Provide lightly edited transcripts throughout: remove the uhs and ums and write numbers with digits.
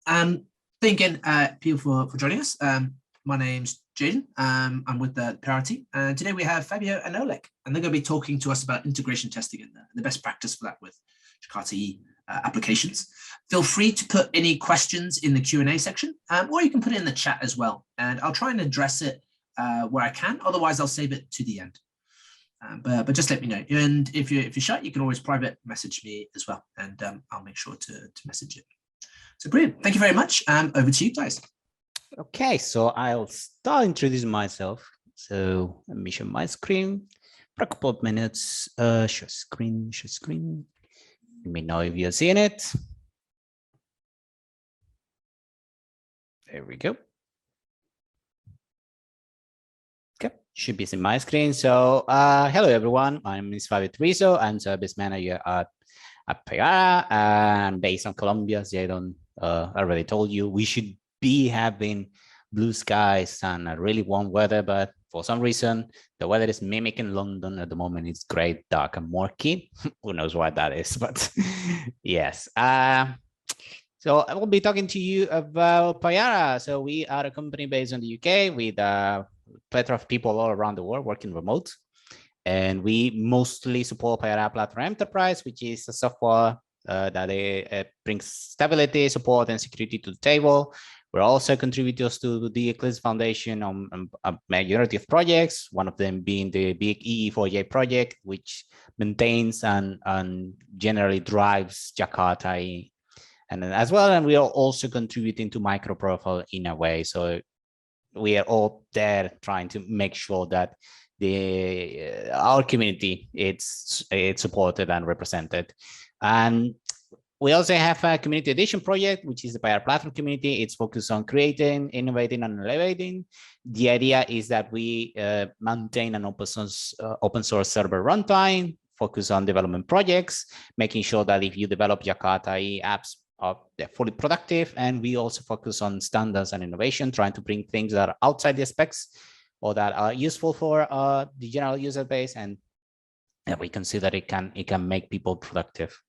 Thank you again, people, for joining us. My name's Jaden. I'm with the Payara team, and today we have Fabio and Oleg, and they're going to be talking to us about integration testing and the best practice for that with Jakarta EE applications. Feel free to put any questions in the Q&A section, or you can put it in the chat as well, and I'll try and address it where I can. Otherwise, I'll save it to the end. But just let me know. And if you're shy, you can always private message me as well, and I'll make sure to message it. So brilliant. Thank you very much. Over to you guys. Okay, so I'll start introducing myself. So let me share my screen for a couple of minutes. Share screen. Let me know if you're seeing it. There we go. Okay, should be seeing my screen. So hello everyone. My name is Fabio Treviso. I'm service manager at Payara, and based on Colombia. As Jadon already told you, we should be having blue skies and a really warm weather, but for some reason the weather is mimicking London at the moment. It's gray, dark, and murky. Who knows why that is, but yes. So I will be talking to you about Payara. So we are a company based in the UK with a plethora of people all around the world working remote. And we mostly support Payara Platform Enterprise, which is a software that brings stability, support, and security to the table. We're also contributors to the Eclipse Foundation on a majority of projects, one of them being the big EE4J project, which maintains and generally drives Jakarta EE. And as well, and we are also contributing to MicroProfile in a way. So we are all there trying to make sure that our community it's supported and represented. And we also have a community edition project, which is the Payara platform community. It's focused on creating, innovating, and elevating. The idea is that we maintain an open source server runtime, focus on development projects, making sure that if you develop Jakarta EE apps, they're fully productive. And we also focus on standards and innovation, trying to bring things that are outside the specs or that are useful for the general user base, and we consider it can make people productive.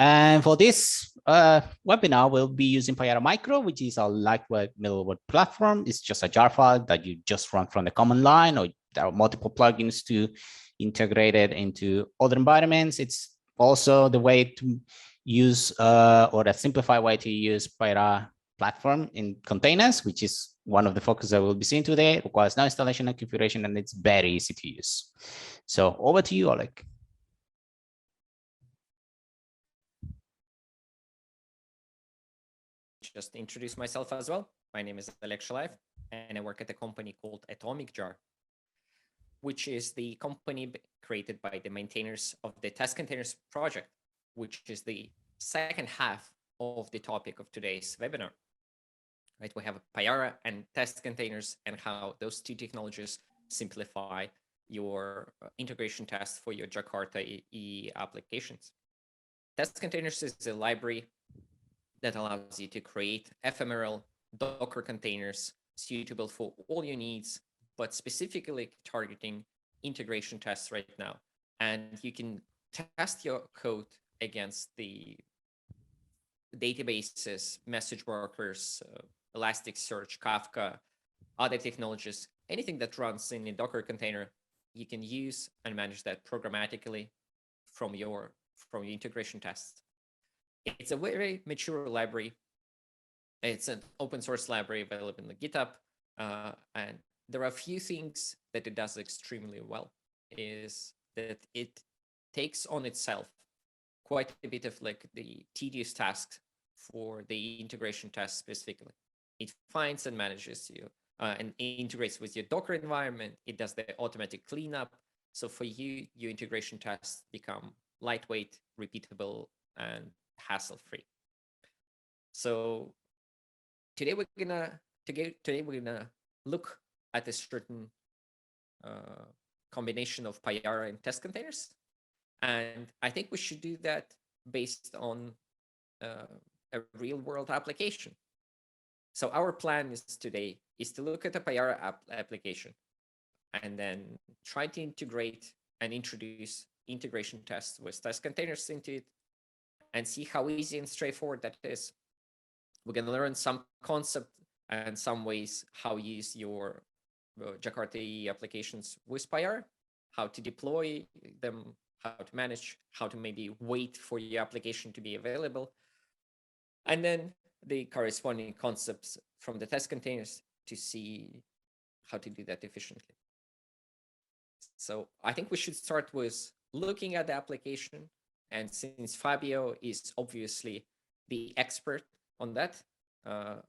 And for this webinar, we'll be using Payara Micro, which is a lightweight middleware platform. It's just a jar file that you just run from the command line, or there are multiple plugins to integrate it into other environments. It's also the way to use or a simplified way to use Payara platform in containers, which is one of the focus that we'll be seeing today. It requires no installation and configuration, and it's very easy to use. So over to you, Oleg. Just introduce myself as well. My name is Oleg Shalaev, and I work at a company called AtomicJar, which is the company created by the maintainers of the Testcontainers project, which is the second half of the topic of today's webinar. Right, we have Payara and Testcontainers, and how those two technologies simplify your integration tests for your Jakarta EE applications. Testcontainers is a library that allows you to create ephemeral Docker containers suitable for all your needs, but specifically targeting integration tests right now. And you can test your code against the databases, message workers, Elasticsearch, Kafka, other technologies, anything that runs in a Docker container, you can use and manage that programmatically from your integration tests. It's a very mature library. It's an open source library available in the GitHub. And there are a few things that it does extremely well, is that it takes on itself quite a bit of like the tedious tasks for the integration test specifically. It finds and manages you and integrates with your Docker environment. It does the automatic cleanup. So for you, your integration tests become lightweight, repeatable, and hassle-free. So today we're gonna look at a certain combination of Payara and Testcontainers, and I think we should do that based on a real-world application. So our plan today is to look at a Payara application and then try to integrate and introduce integration tests with Testcontainers into it, and see how easy and straightforward that is. We're going to learn some concept and some ways how you use your Jakarta EE applications with Payara, how to deploy them, how to manage, how to maybe wait for your application to be available, and then the corresponding concepts from the test containers to see how to do that efficiently. So I think we should start with looking at the application. And since Fabio is obviously the expert on that,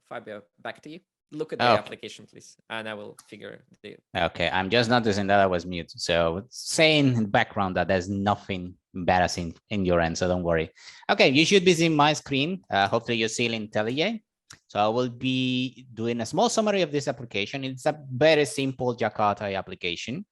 Fabio, back to you. Look at the application, please, and I will figure the. Okay, I'm just noticing that I was mute. So saying in the background that there's nothing embarrassing in your end, so don't worry. Okay, you should be seeing my screen. Hopefully you're seeing IntelliJ. So I will be doing a small summary of this application. It's a very simple Jakarta application.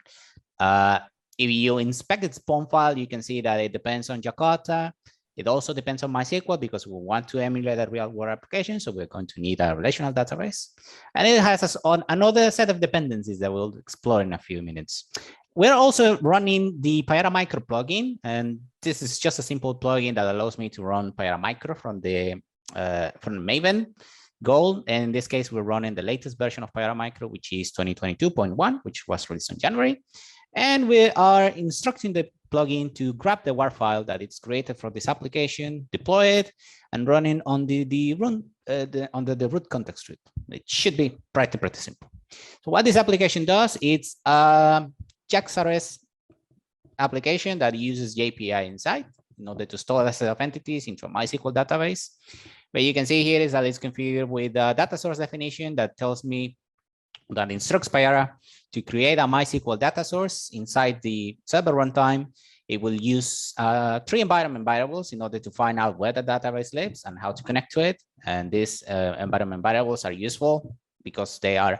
If you inspect its POM file, you can see that it depends on Jakarta. It also depends on MySQL because we want to emulate a real world application. So we're going to need a relational database. And it has another set of dependencies that we'll explore in a few minutes. We're also running the Payara Micro plugin. And this is just a simple plugin that allows me to run Payara Micro from the Maven goal. And in this case, we're running the latest version of Payara Micro, which is 2022.1, which was released in January. And we are instructing the plugin to grab the WAR file that it's created for this application, deploy it, and run it on under the root context root. It should be pretty simple. So what this application does, it's a JAX-RS application that uses the API inside in order to store a set of entities into a MySQL database. But you can see here is that it's configured with a data source definition that tells me that instructs Payara to create a MySQL data source inside the server runtime. It will use 3 environment variables in order to find out where the database lives and how to connect to it. And these environment variables are useful because they are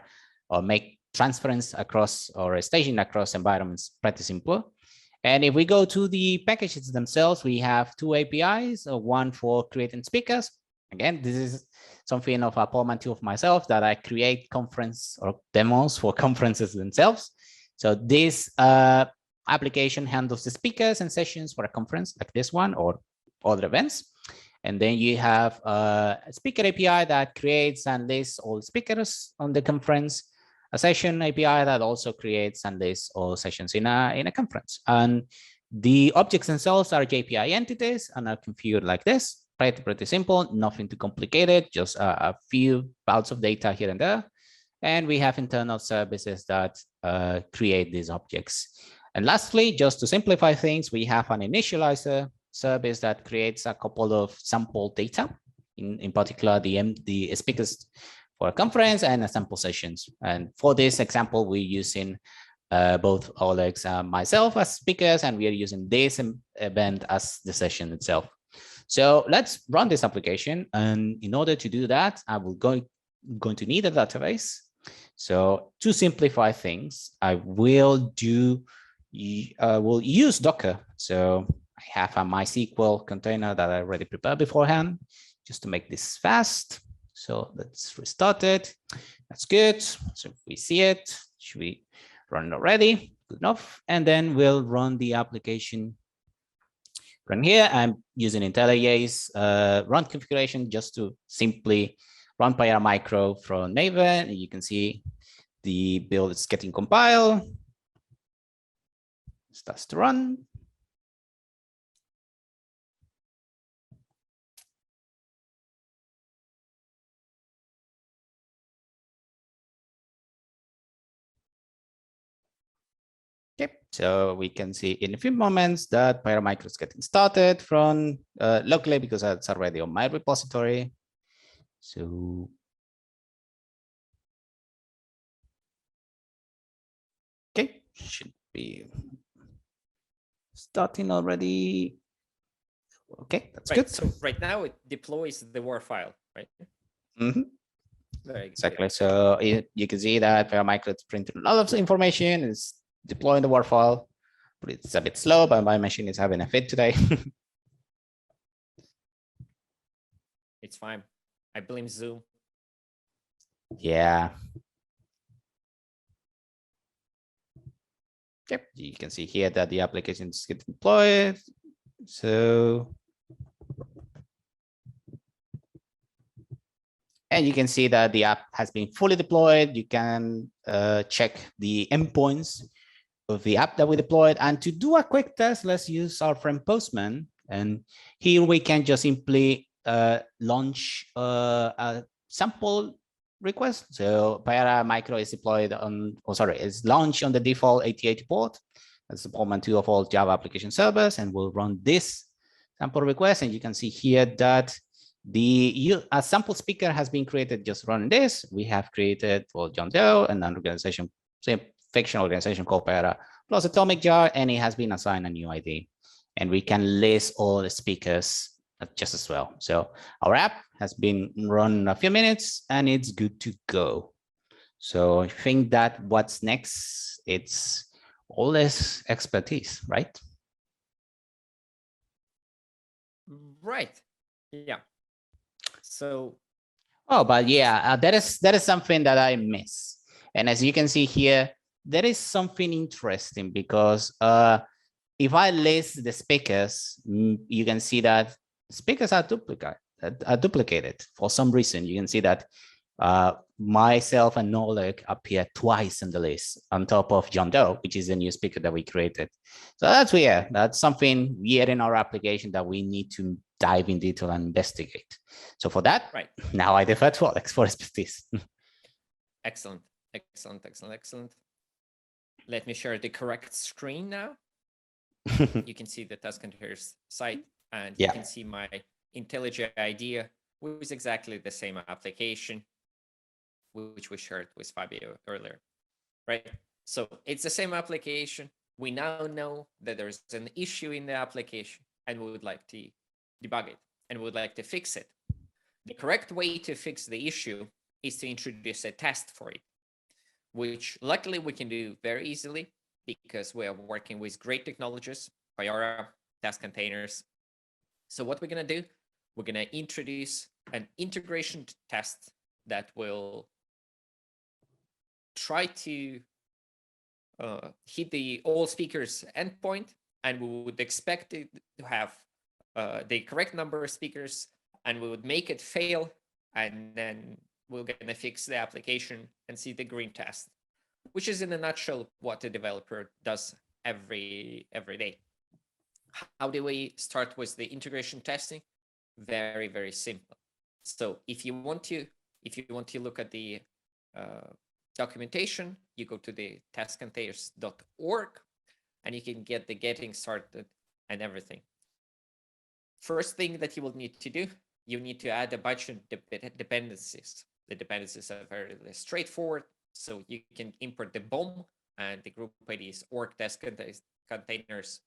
or make transference across or staging across environments pretty simple. And if we go to the packages themselves, we have 2 APIs, one for creating speakers. Again, this is something of a portmanteau of myself that I create conference or demos for conferences themselves. So this application handles the speakers and sessions for a conference like this one or other events. And then you have a speaker API that creates and lists all speakers on the conference, a session API that also creates and lists all sessions in a conference. And the objects themselves are JPI entities and are configured like this. Pretty simple, nothing too complicated, just a few bouts of data here and there. And we have internal services that create these objects. And lastly, just to simplify things, we have an initializer service that creates a couple of sample data, in particular the speakers for a conference and a sample sessions. And for this example, we're using both Alex and myself as speakers, and we are using this event as the session itself. So let's run this application. And in order to do that, I will going to need a database. So to simplify things, I will use Docker. So I have a MySQL container that I already prepared beforehand, just to make this fast. So let's restart it. That's good. So if we see it, should we run it already? Good enough. And then we'll run the application. Run here. I'm using IntelliJ's run configuration just to simply run Payara Micro from Maven. You can see the build is getting compiled. Starts to run. Okay, so we can see in a few moments that Payara Micro is getting started from locally because it's already on my repository. So okay, should be starting already. Okay, that's good. So right now it deploys the WAR file, right? Mm-hmm. Very exactly. good. So you can see that Payara Micro is printing a lot of information. It's deploying the WAR file, but it's a bit slow, but my machine is having a fit today. It's fine. I blame Zoom. Yeah. Yep, you can see here that the application is getting deployed. So And you can see that the app has been fully deployed. You can check the endpoints of the app that we deployed. And to do a quick test, let's use our friend Postman. And here we can just simply launch a sample request. So Payara Micro is deployed on, is launched on the default 8080 port. That's the port 2 of all Java application servers, and we'll run this sample request. And you can see here that a sample speaker has been created. Just run this. We have created for John Doe and an organization, same fictional organization called Payara plus AtomicJar, and it has been assigned a new ID. And we can list all the speakers just as well. So our app has been run a few minutes and it's good to go. So I think that what's next, it's all this expertise, right? Right. Yeah. So. Oh, but yeah, that is something that I miss. And as you can see here, there is something interesting because if I list the speakers, you can see that speakers are duplicated for some reason. You can see that myself and Oleg appear twice in the list on top of John Doe, which is the new speaker that we created. So that's weird. That's something weird in our application that we need to dive in detail and investigate. So for that, right now I defer to Alex for expertise. Excellent. Let me share the correct screen now. You can see the Testcontainers site, and you can see my IntelliJ idea, which is exactly the same application which we shared with Fabio earlier, right? So it's the same application. We now know that there's an issue in the application, and we would like to debug it, and we would like to fix it. The correct way to fix the issue is to introduce a test for it, which luckily we can do very easily because we are working with great technologies, Payara, Testcontainers. So what we're going to do, we're going to introduce an integration test that will try to hit the all speakers endpoint, and we would expect it to have the correct number of speakers, and we would make it fail, and then we're going to fix the application and see the green test, which is in a nutshell what a developer does every day. How do we start with the integration testing? Very, very simple. So if you want to look at the documentation, you go to the testcontainers.org, and you can get the getting started and everything. First thing that you will need to do, you need to add a bunch of dependencies. The dependencies are very straightforward. So you can import the BOM, and the group ID is org Testcontainers.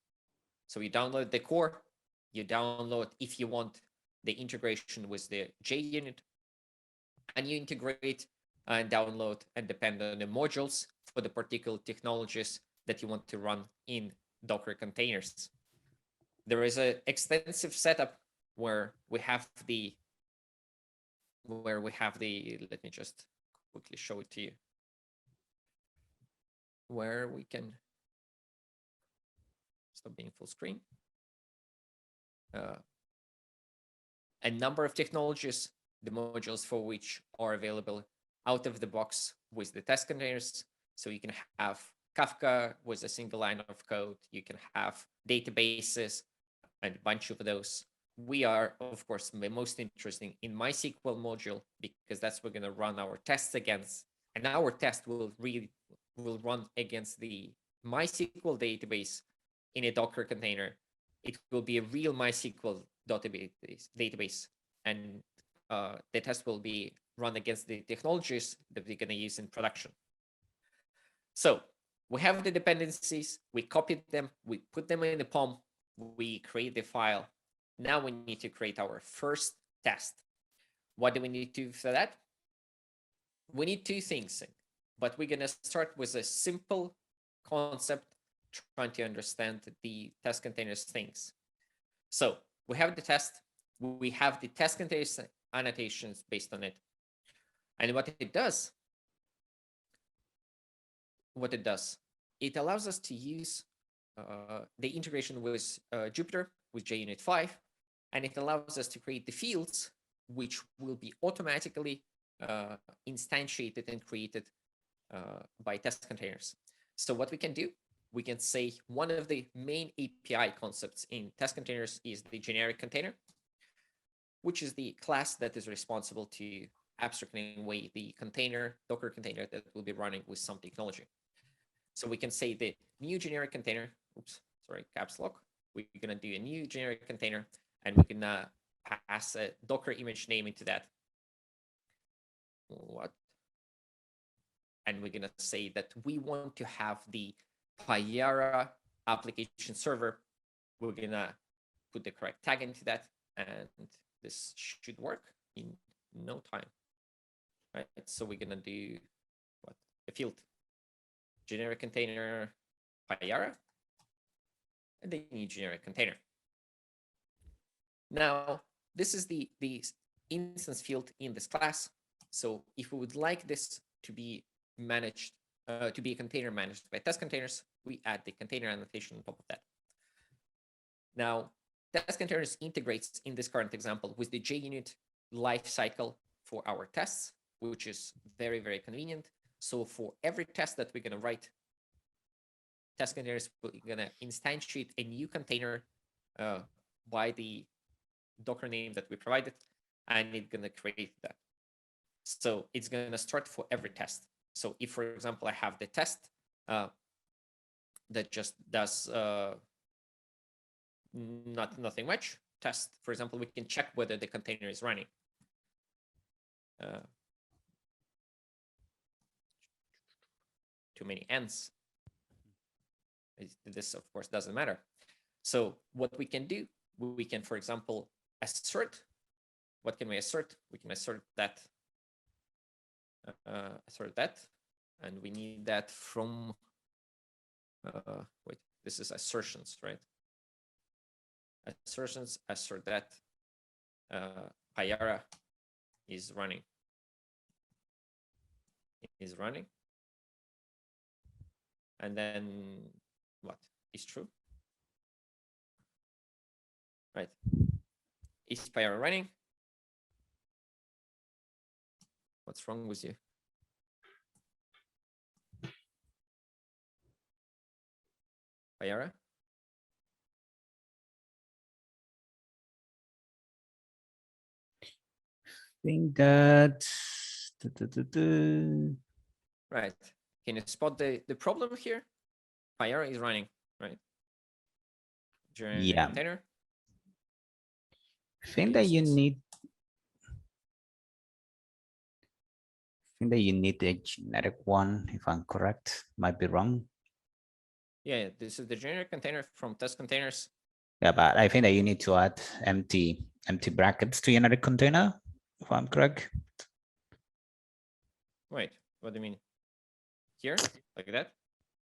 So you download the core, you download, if you want, the integration with the JUnit, and you integrate and download and depend on the modules for the particular technologies that you want to run in Docker containers. There is an extensive setup where we have the, let me just quickly show it to you, where we can stop being full screen. A number of technologies, the modules for which are available out of the box with the test containers. So you can have Kafka with a single line of code. You can have databases and a bunch of those. We are, of course, the most interesting in MySQL module, because that's what we're going to run our tests against. And our test will run against the MySQL database in a Docker container. It will be a real MySQL database, and the test will be run against the technologies that we're going to use in production. So we have the dependencies, we copied them, we put them in the POM, we create the file. Now we need to create our first test. What do we need to do for that? We need two things, but we're going to start with a simple concept, trying to understand the test containers things. So we have the test, we have the test containers annotations based on it. And what it does, it allows us to use the integration with Jupyter, with JUnit 5, and it allows us to create the fields which will be automatically instantiated and created by test containers. So what we can do, we can say one of the main API concepts in test containers is the generic container, which is the class that is responsible to abstracting away the container, Docker container that will be running with some technology. So we can say the new generic container, caps lock. We're gonna do a new generic container, and we're gonna pass a Docker image name into that. And we're gonna say that we want to have the Payara application server. We're gonna put the correct tag into that, and this should work in no time. Right, so we're gonna do a field generic container Payara, and the new generic container. Now, this is the instance field in this class. So if we would like this to be managed, to be a container managed by test containers, we add the container annotation on top of that. Now, test containers integrates in this current example with the JUnit lifecycle for our tests, which is very, very convenient. So for every test that we're going to write, test containers are going to instantiate a new container by the Docker name that we provided, and it's going to create that. So it's going to start for every test. So if, for example, I have the test that just does nothing much test, for example, we can check whether the container is running. Too many ends. This, of course, doesn't matter. So what we can do, we can, for example, assert. What can we assert? We can assert that. And we need that from. Wait, this is assertions, right? Assertions. Assert that. Payara is running. Is running. And then what is true? Right. Is Payara running? What's wrong with you? Payara? I think that. Right. Can you spot the problem here? Payara is running, right? Yeah. Container. I think that you need. I think that you need the generic one, if I'm correct. Might be wrong. Yeah, this is the generic container from test containers. Yeah, but I think that you need to add empty brackets to generic container, if I'm correct. Wait, what do you mean? Here, like that?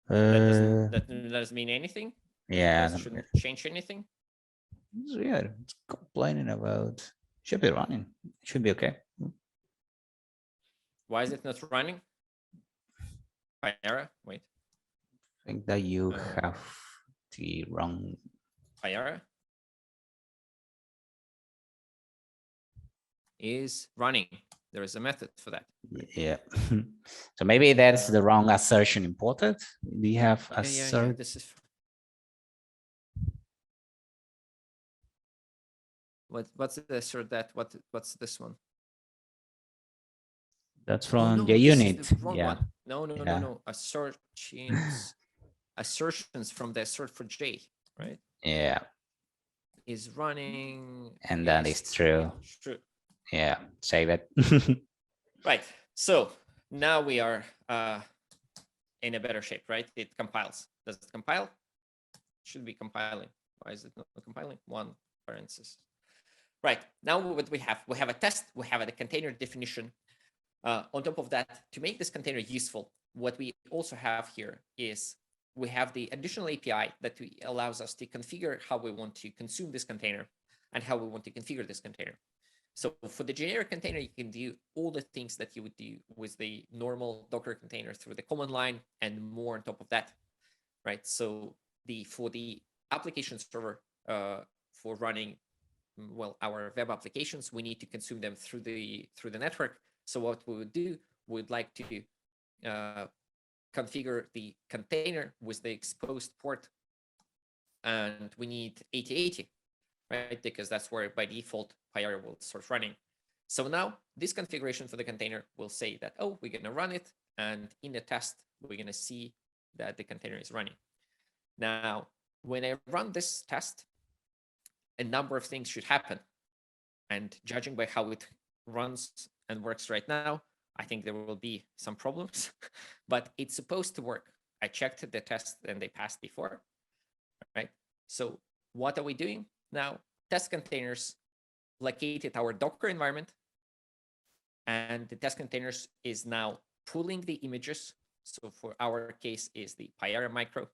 That doesn't mean anything. Yeah, that shouldn't change anything. It's weird. It's complaining about. Should be running. Should be okay. Why is it not running? Payara, wait. I think that you have the wrong. Payara is running. There is a method for that. Yeah. So maybe that's the wrong assertion imported. We have assert. Yeah, this is. What's the assert that? What's this one? That's from the JUnit. Yeah. One. No. Assertions from the assert for J, right? Yeah. Is running. And that is true. True. Yeah. Save it. Right. So now we are in a better shape, right? It compiles. Does it compile? It should be compiling. Why is it not compiling? One parenthesis. Right. Now what we have a test. We have a container definition. On top of that, to make this container useful, what we also have here is we have the additional API that allows us to configure how we want to consume this container and how we want to configure this container. So for the generic container, you can do all the things that you would do with the normal Docker container through the command line and more on top of that, right? So for the application server for running, well, our web applications, we need to consume them through the network. So what we would do, we'd like to configure the container with the exposed port, and we need 8080, right? Because that's where by default Payara will start running. So now this configuration for the container will say that, oh, we're gonna run it, and in the test, we're gonna see that the container is running. Now, when I run this test, a number of things should happen. And judging by how it runs and works right now, I think there will be some problems, but it's supposed to work. I checked the test and they passed before, right? So what are we doing now? Test containers located our Docker environment, and the test containers is now pulling the images. So for our case is the Payara micro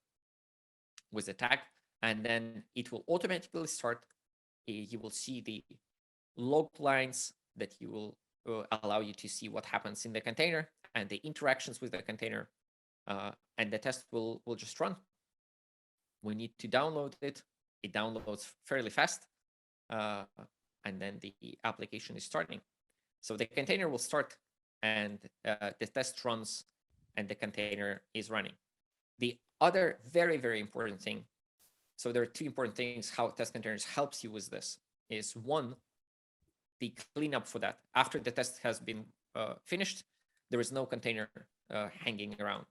with the tag, and then it will automatically start. You will see the log lines that you will allow you to see what happens in the container and the interactions with the container, and the test will just run. We need to download it. It downloads fairly fast, and then the application is starting. So the container will start, and the test runs, and the container is running. The other very, very important thing, so there are two important things how test containers helps you with this, is one, the cleanup for that. After the test has been finished, there is no container hanging around,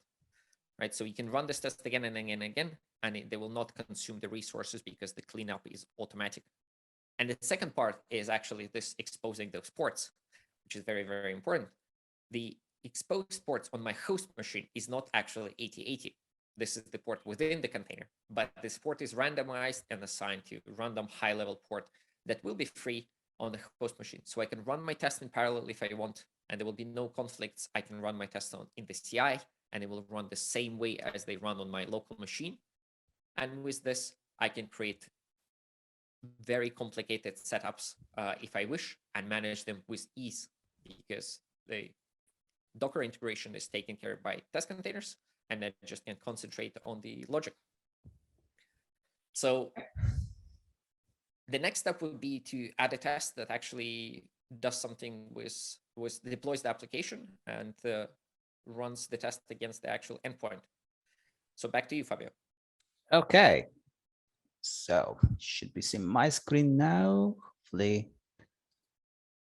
right? So you can run this test again and again and again, and they will not consume the resources because the cleanup is automatic. And the second part is actually this exposing those ports, which is very, very important. The exposed ports on my host machine is not actually 8080. This is the port within the container, but this port is randomized and assigned to random high-level port that will be free on the host machine. So I can run my test in parallel if I want, and there will be no conflicts. I can run my test in the CI, and it will run the same way as they run on my local machine. And with this, I can create very complicated setups if I wish, and manage them with ease, because the Docker integration is taken care of by test containers, and then just can concentrate on the logic. So the next step would be to add a test that actually does something with deploys the application and runs the test against the actual endpoint. So back to you, Fabio. Okay. So should be seeing my screen now.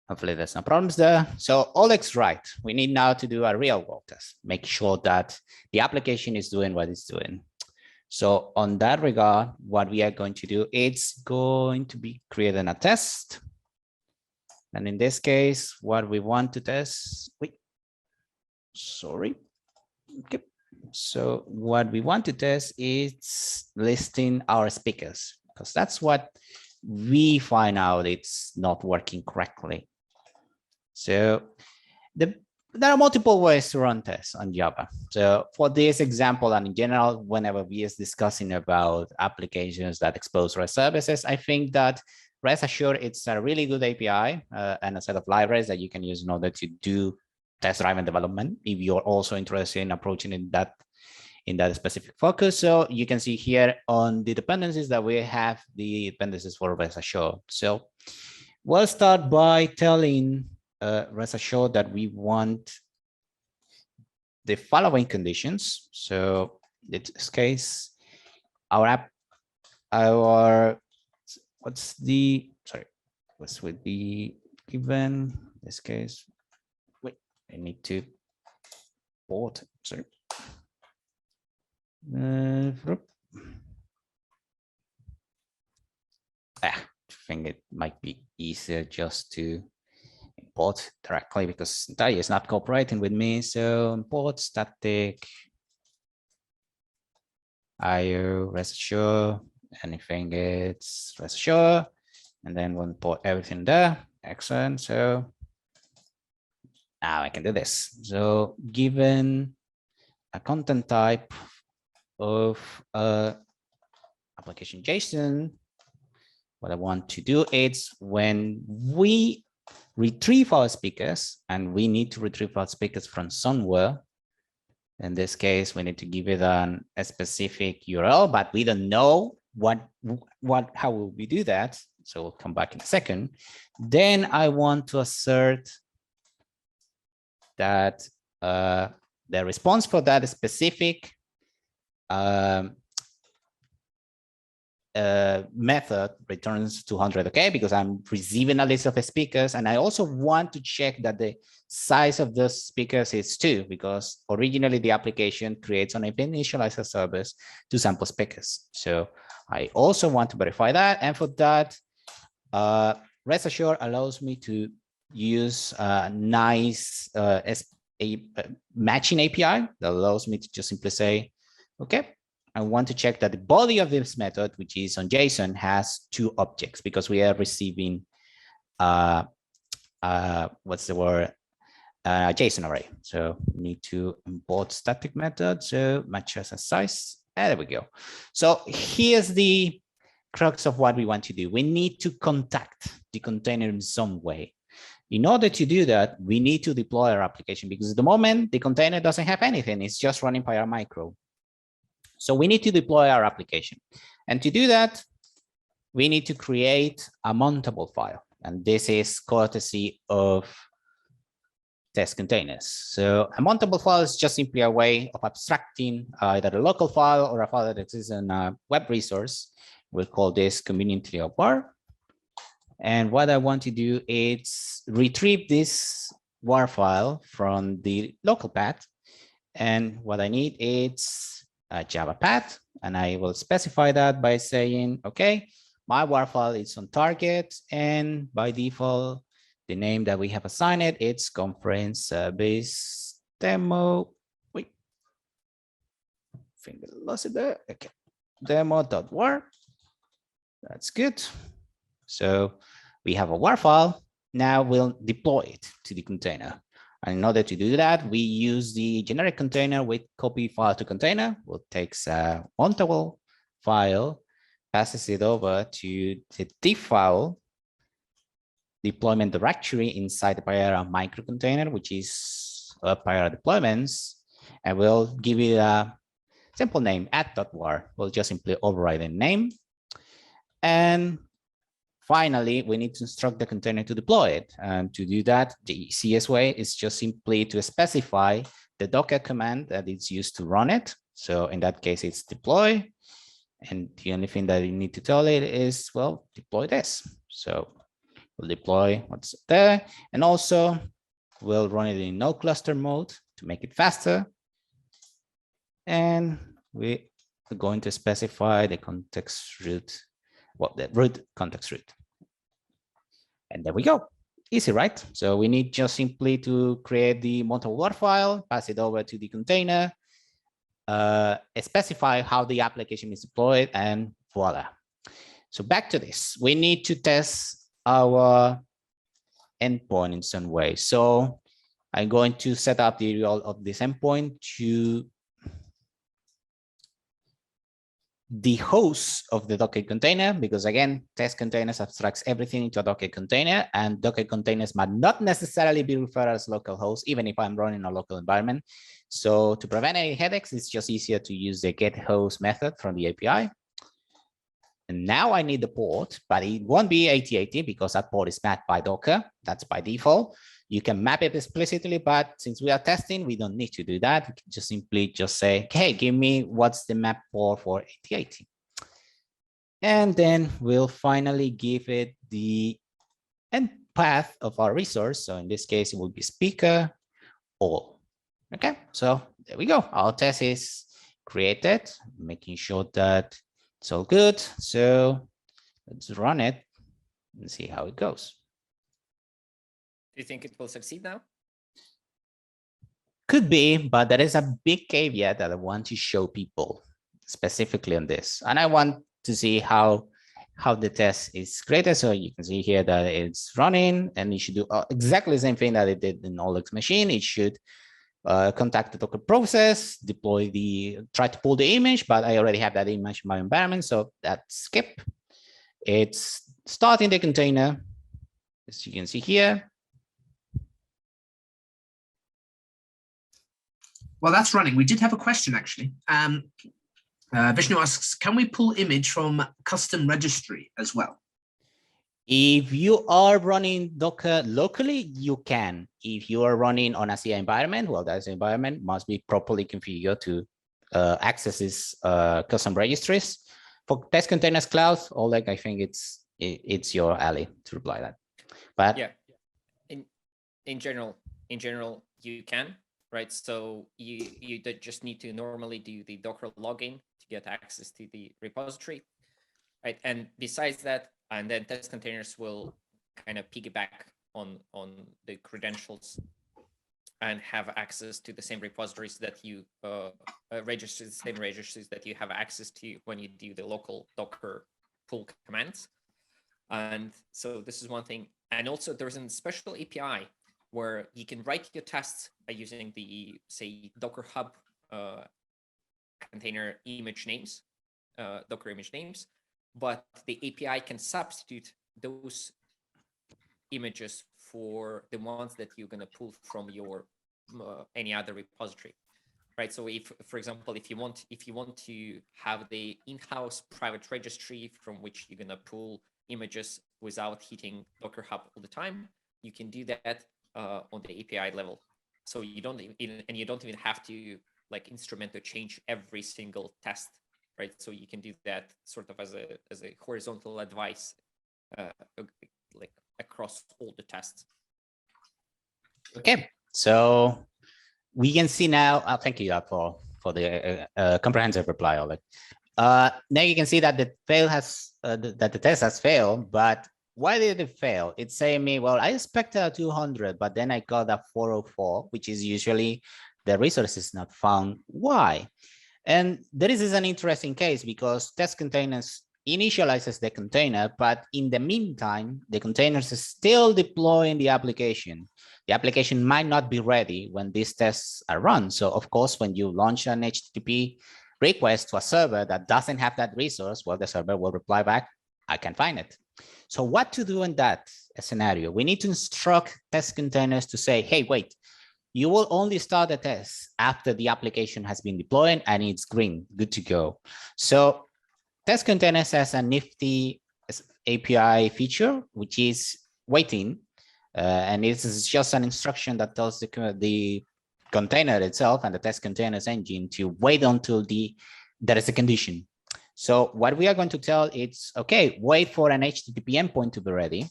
Hopefully there's no problems there. So Oleg's right. We need now to do a real world test. Make sure that the application is doing what it's doing. So on that regard, what we are going to do, it's going to be creating a test. And in this case, what we want to test, sorry. Okay. So what we want to test is listing our speakers, because that's what we find out it's not working correctly. So there are multiple ways to run tests on Java. So for this example, and in general, whenever we are discussing about applications that expose REST services, I think that rest assured it's a really good API and a set of libraries that you can use in order to do test-driven development if you're also interested in approaching in that specific focus. So you can see here on the dependencies that we have the dependencies for rest assured. So we'll start by telling rest assured that we want the following conditions. So in this case, what's would be given this case? Wait, I need to port, sorry. I think it might be easier just to import directly because Dai is not cooperating with me. So import static IO rest assured, anything it's rest assured, and then we'll import everything there. Excellent. So now I can do this. So given a content type of application JSON, what I want to do is when we retrieve our speakers, and we need to retrieve our speakers from somewhere. In this case, we need to give it a specific URL, but we don't know how will we do that. So we'll come back in a second. Then I want to assert that the response for that specific method returns 200, okay, because I'm receiving a list of speakers, and I also want to check that the size of those speakers is 2, because originally the application creates on a initializer service to sample speakers. So I also want to verify that, and for that, rest assured allows me to use a nice matching API that allows me to just simply say, okay, I want to check that the body of this method, which is on JSON, has 2 objects, because we are receiving what's the word, JSON array. So we need to import static method, so matches a size, and there we go. So here's the crux of what we want to do. We need to contact the container in some way. In order to do that, we need to deploy our application, because at the moment the container doesn't have anything. It's just running Payara micro. So we need to deploy our application. And to do that, we need to create a mountable file. And this is courtesy of Testcontainers. So a mountable file is just simply a way of abstracting either a local file or a file that exists in a web resource. We'll call this conveniently a var. And what I want to do is retrieve this var file from the local path. And what I need is a Java path. And I will specify that by saying, okay, my var file is on target. And by default, the name that we have assigned it, it's conference service demo. Wait, I think I lost it there. Okay, demo.var. That's good. So we have a var file. Now we'll deploy it to the container. And in order to do that, we use the generic container with copy file to container. We'll take a mountable file, passes it over to the default deployment directory inside the Payara microcontainer, which is Payara deployments. And we'll give it a simple name, add.var. We'll just simply override the name. And finally, we need to instruct the container to deploy it. And to do that, the easiest way is just simply to specify the Docker command that is used to run it. So in that case, it's deploy. And the only thing that you need to tell it is, well, deploy this. So we'll deploy what's there. And also, we'll run it in no cluster mode to make it faster. And we're going to specify the context root, well, the root context root. And there we go. Easy, right? So we need just simply to create the mountable var file, pass it over to the container, specify how the application is deployed, and voila. So back to this. We need to test our endpoint in some way. So I'm going to set up the URL of this endpoint to the host of the Docker container, because again, Testcontainers abstracts everything into a Docker container, and Docker containers might not necessarily be referred as localhost, even if I'm running a local environment. So to prevent any headaches, it's just easier to use the get host method from the API. And now I need the port, but it won't be 8080 because that port is mapped by Docker. That's by default. You can map it explicitly, but since we are testing, we don't need to do that. We can just simply say, hey, give me what's the map port for 8080. And then we'll finally give it the end path of our resource. So in this case, it will be speaker all. Okay, so there we go. Our test is created, making sure that it's all good. So let's run it and see how it goes. Do you think it will succeed now? Could be, but there is a big caveat that I want to show people specifically on this. And I want to see how the test is created. So you can see here that it's running, and it should do exactly the same thing that it did in Oleg's machine. It should contact the Docker process, try to pull the image, but I already have that image in my environment. So that's skip. It's starting the container, as you can see here. Well, that's running. We did have a question, actually. Vishnu asks, can we pull image from custom registry as well? If you are running Docker locally, you can. If you are running on a CI environment, well, that environment must be properly configured to access these custom registries. For Testcontainers Cloud, Oleg, I think it's your alley to reply that. But yeah, in general, you can, right? So you just need to normally do the Docker login to get access to the repository, right? And besides that, and then Testcontainers will kind of piggyback on the credentials and have access to the same repositories that you register, the same registries that you have access to when you do the local Docker pull commands. And so this is one thing. And also there's a special API where you can write your tests by using the, say, Docker Hub container image names, Docker image names, but the API can substitute those images for the ones that you're going to pull from your any other repository, right? So if, for example, if you want to have the in-house private registry from which you're going to pull images without hitting Docker Hub all the time, you can do that on the API level. So you don't even have to like instrument or change every single test, right? So you can do that sort of as a horizontal advice, like across all the tests. okay, so we can see now. Thank you for the comprehensive reply, Oleg. Now you can see that the that the test has failed, but why did it fail? It's saying me, well, I expected a 200, but then I got a 404, which is usually the resource is not found. Why? And this is an interesting case because Testcontainers initializes the container, but in the meantime, the containers is still deploying the application. The application might not be ready when these tests are run. So of course, when you launch an HTTP request to a server that doesn't have that resource, well, the server will reply back, I can find it. So what to do in that scenario? We need to instruct Testcontainers to say, hey, wait, you will only start the test after the application has been deployed and it's green, good to go. So Testcontainers has a nifty API feature, which is waiting. And this is just an instruction that tells the container itself and the Testcontainers engine to wait until there is a condition. So what we are going to tell it's, okay, wait for an HTTP endpoint to be ready.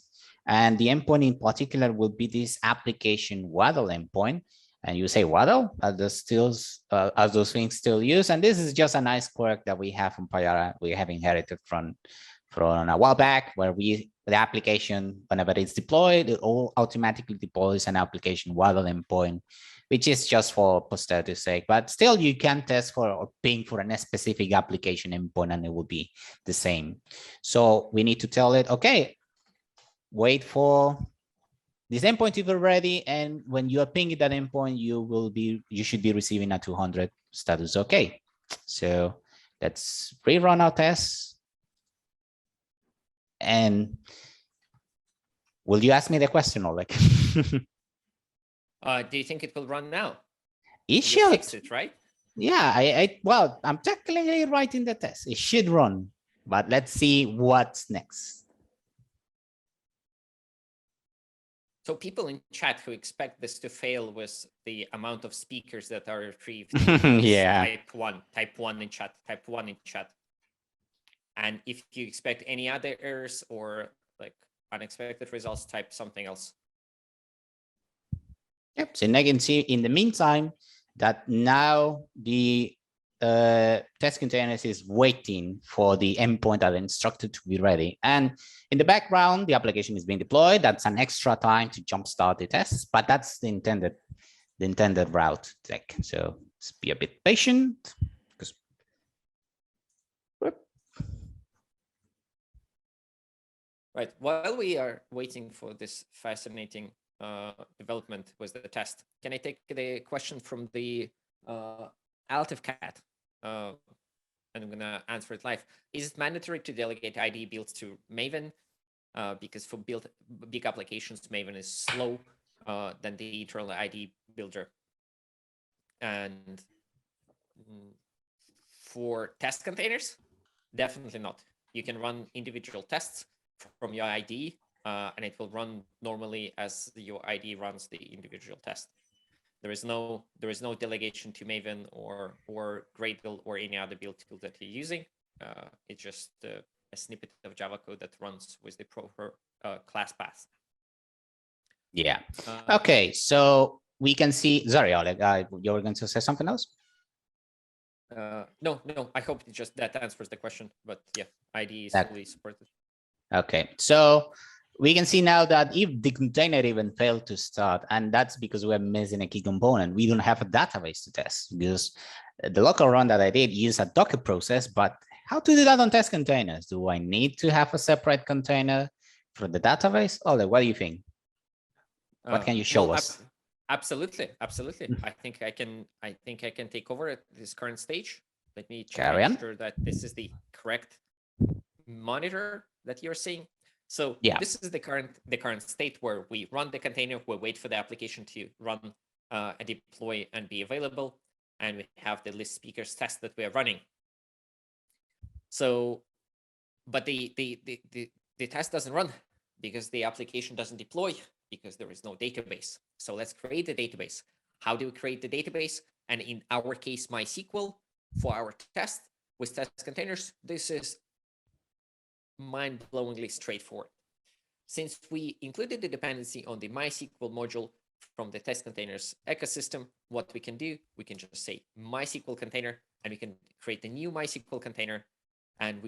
And the endpoint in particular will be this application WADL endpoint. And you say WADL, are those things still used? And this is just a nice quirk that we have from Payara. We have inherited from a while back, where the application, whenever it's deployed, it all automatically deploys an application WADL endpoint, which is just for posterity's sake. But still, you can test for or ping for a specific application endpoint, and it will be the same. So we need to tell it, okay, wait for this endpoint to be ready, and when you are pinging that endpoint, you should be receiving a 200 status. Okay, so let's rerun our tests. And will you ask me the question, Oleg? Do you think it will run now? It should. Fixed it, right? Yeah, well, I'm technically writing the test. It should run, but let's see what's next. So people in chat who expect this to fail with the amount of speakers that are retrieved, yeah, type one in chat. And if you expect any other errors or like unexpected results, type something else. Yep. So now you can see in the meantime that now the Testcontainers is waiting for the endpoint that instructed to be ready. And in the background, the application is being deployed. That's an extra time to jumpstart the tests, but that's the intended route to take. So let's be a bit patient. Right. While we are waiting for this fascinating development with the test, can I take the question from the AltifCat? And I'm going to answer it live. Is it mandatory to delegate IDE builds to Maven? Because for big applications, Maven is slow than the internal IDE builder. And for test containers, definitely not. You can run individual tests from your IDE and it will run normally as your IDE runs the individual test. There is no delegation to Maven or Gradle or any other build tool that you're using. It's just a snippet of Java code that runs with the proper class path. Yeah. Okay, so we can see. Sorry, Oleg, you were going to say something else? No. I hope just that answers the question. But yeah, IDE is fully supported. Okay, so we can see now that if the container even failed to start, and that's because we're missing a key component, we don't have a database to test, because the local run that I did used a Docker process, but how to do that on test containers? Do I need to have a separate container for the database? Oleg, what do you think? What can you show us? Absolutely. I think I can take over at this current stage. Let me make sure that this is the correct monitor that you're seeing. So yeah, this is the current state where we run the container, we wait for the application to run a deploy and be available, and we have the list speakers test that we are running. So, but the test doesn't run because the application doesn't deploy, because there is no database. So let's create the database. How do we create the database? And in our case, MySQL for our test with test containers, this is mind-blowingly straightforward. Since we included the dependency on the MySQL module from the test containers ecosystem, what we can do, we can just say MySQL container, and we can create a new MySQL container. And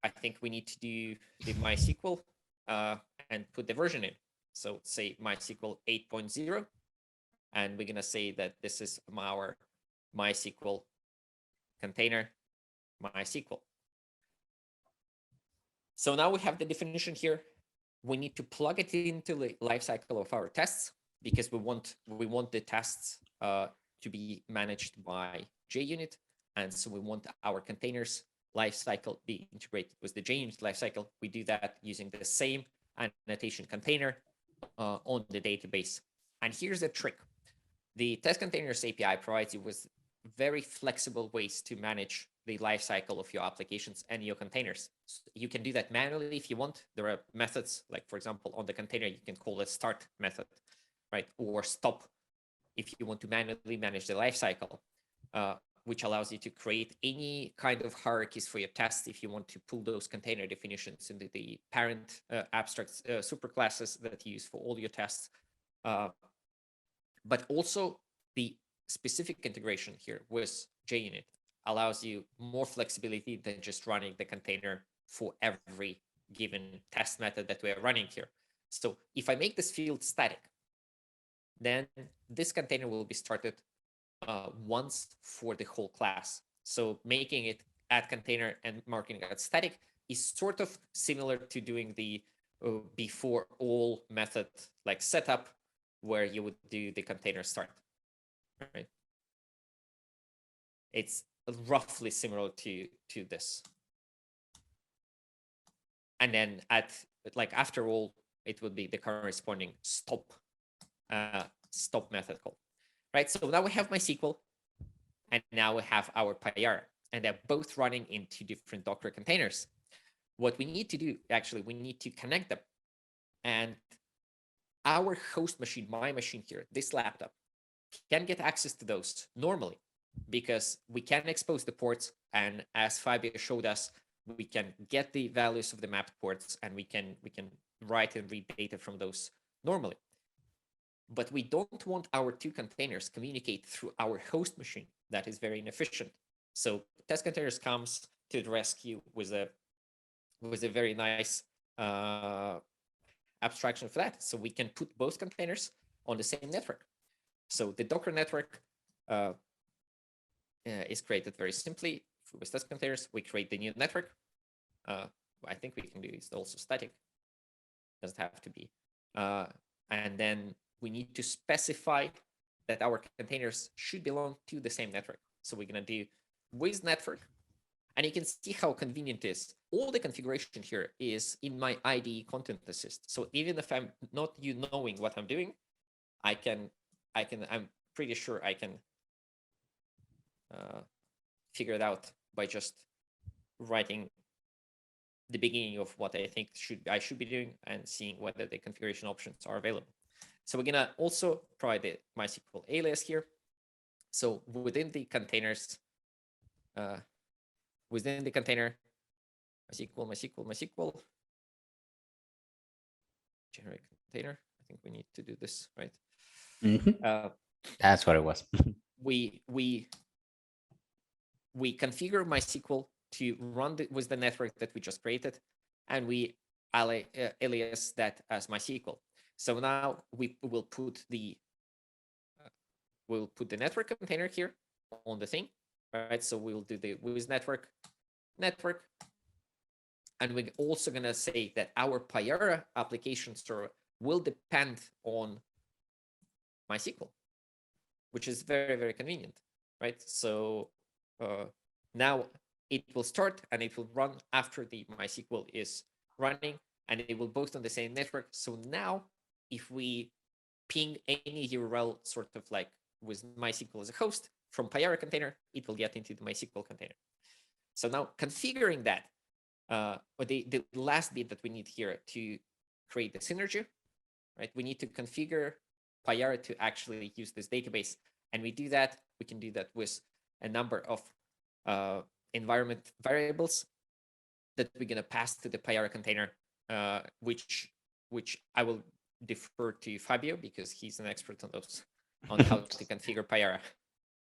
I think we need to do the MySQL and put the version in. So say MySQL 8.0, and we're gonna say that this is our MySQL container, MySQL. So now we have the definition here. We need to plug it into the lifecycle of our tests, because we want the tests to be managed by JUnit, and so we want our containers lifecycle be integrated with the JUnit lifecycle. We do that using the same annotation container on the database. And here's the trick: the test containers API provides you with very flexible ways to manage the lifecycle of your applications and your containers. So you can do that manually if you want. There are methods, like for example, on the container, you can call a start method, right? Or stop if you want to manually manage the lifecycle, which allows you to create any kind of hierarchies for your tests if you want to pull those container definitions into the parent abstract superclasses that you use for all your tests. But also the specific integration here with JUnit allows you more flexibility than just running the container for every given test method that we are running here. So if I make this field static, then this container will be started once for the whole class. So making it add container and marking it as static is sort of similar to doing the before all method like setup, where you would do the container start, right? It's roughly similar to this. And then after all, it would be the corresponding stop method call, right? So now we have MySQL, and now we have our Payara, and they're both running in two different Docker containers. What we need to do, actually, we need to connect them. And our host machine, my machine here, this laptop, can get access to those normally, because we can expose the ports, and as Fabio showed us, we can get the values of the mapped ports, and we can write and read data from those normally. But we don't want our two containers communicate through our host machine. That is very inefficient. So test containers comes to the rescue with a very nice abstraction for that. So we can put both containers on the same network. So the Docker network is created very simply with test containers. We create the new network. I think we can do it also static. Doesn't have to be. And then we need to specify that our containers should belong to the same network. So we're going to do with network. And you can see how convenient it is. All the configuration here is in my IDE content assist. So even if I'm not knowing what I'm doing, I'm pretty sure I can figure it out by just writing the beginning of what I think I should be doing and seeing whether the configuration options are available. So we're gonna also provide the MySQL alias here. So within the containers, within the container, MySQL, generate container. I think we need to do this, right? That's what it was. we configure MySQL to run with the network that we just created, and we alias that as MySQL. So now we will put the network container here on the thing, right? So we'll do the with network, and we're also gonna say that our Payara application server will depend on MySQL, which is very, very convenient, right? So now it will start and it will run after the MySQL is running, and it will both on the same network. So now if we ping any URL sort of like with MySQL as a host from Payara container, it will get into the MySQL container. So now configuring that, or the last bit that we need here to create the synergy, right? We need to configure Payara to actually use this database. And we can do that with a number of environment variables that we're gonna pass to the Payara container, which I will defer to Fabio because he's an expert on those, on how to configure Payara.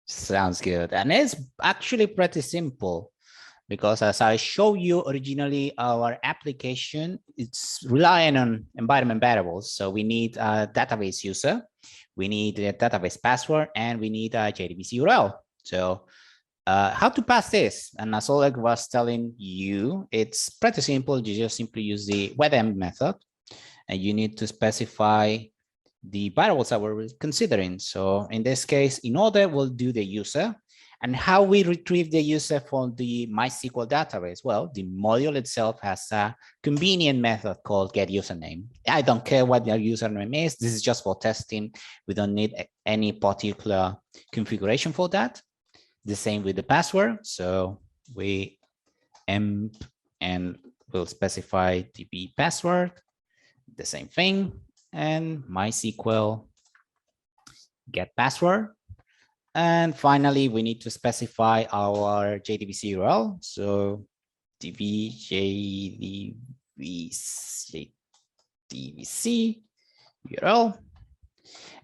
Sounds good. And it's actually pretty simple because as I showed you originally, our application, it's relying on environment variables. So we need a database user, we need a database password, and we need a JDBC URL. So how to pass this? And as Oleg was telling you, it's pretty simple. You just simply use the wethemp method, and you need to specify the variables that we're considering. So in this case, in order, we'll do the user. And how we retrieve the user from the MySQL database? Well, the module itself has a convenient method called getUsername. I don't care what your username is. This is just for testing. We don't need any particular configuration for that. The same with the password. So we emp and we'll specify DB password, the same thing, and MySQL get password. And finally, we need to specify our JDBC URL. So db JDBC URL.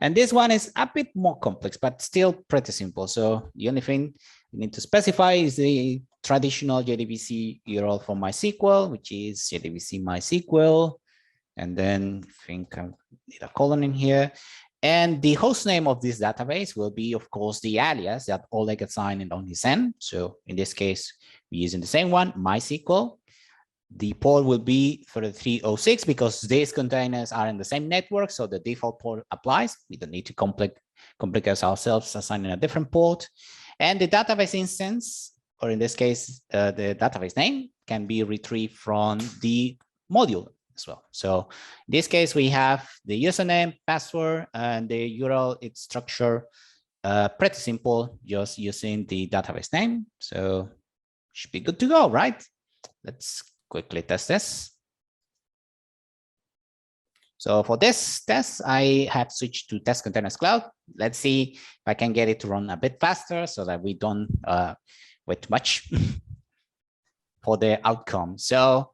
And this one is a bit more complex, but still pretty simple. So the only thing we need to specify is the traditional JDBC URL for MySQL, which is JDBC MySQL. And then I think I need a colon in here. And the host name of this database will be, of course, the alias that Oleg assigned on his end. So in this case, we're using the same one, MySQL. The port will be 3306 because these containers are in the same network. So the default port applies. We don't need to complicate ourselves assigning a different port. And the database instance, or in this case, the database name can be retrieved from the module as well. So in this case, we have the username, password, and the URL. It's structured pretty simple, just using the database name. So should be good to go, right? Let's quickly test this. So for this test, I have switched to Testcontainers Cloud. Let's see if I can get it to run a bit faster so that we don't wait too much for the outcome. So